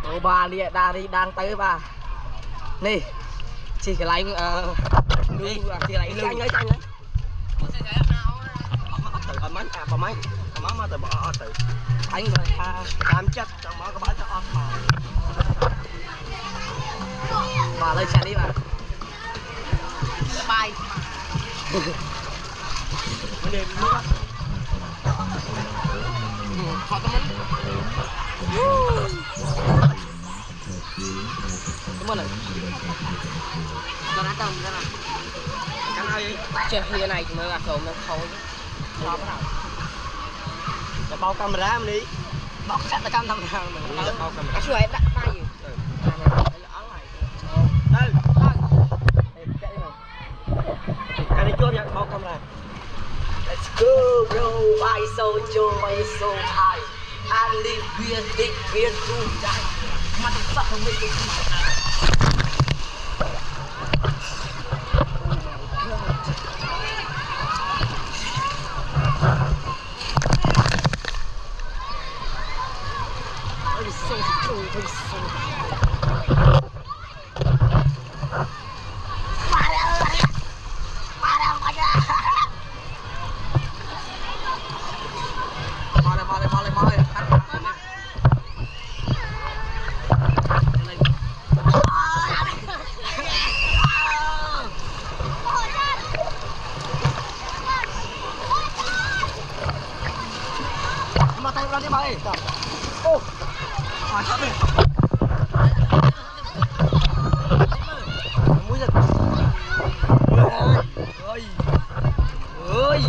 Ô ba đi đang tới ba nè chỉ cái lạnh nuôi chỉ lạnh nuôi anh ấy mấy mà từ bỏ từ anh rồi làm chất trong đó có bán cho on bà lên xe đi bà bay vấn đề nước họ có mến đúng rồi cho nó tầm ra nào cái này chơi như này mới là cầu nó khâu nó bắt đầuจะเบากำลังมันนี้บอกชัดตะกำทำทางมันจะเบากำลังช่วยได้ได้อยู่การที่ช่วยอยากเบากำลัง Let's go bro why so joy so high I live with big beer to die motherfucker make it come out mà tay ra đi mày ô à chắc đi mũi giật ơi ơi ơi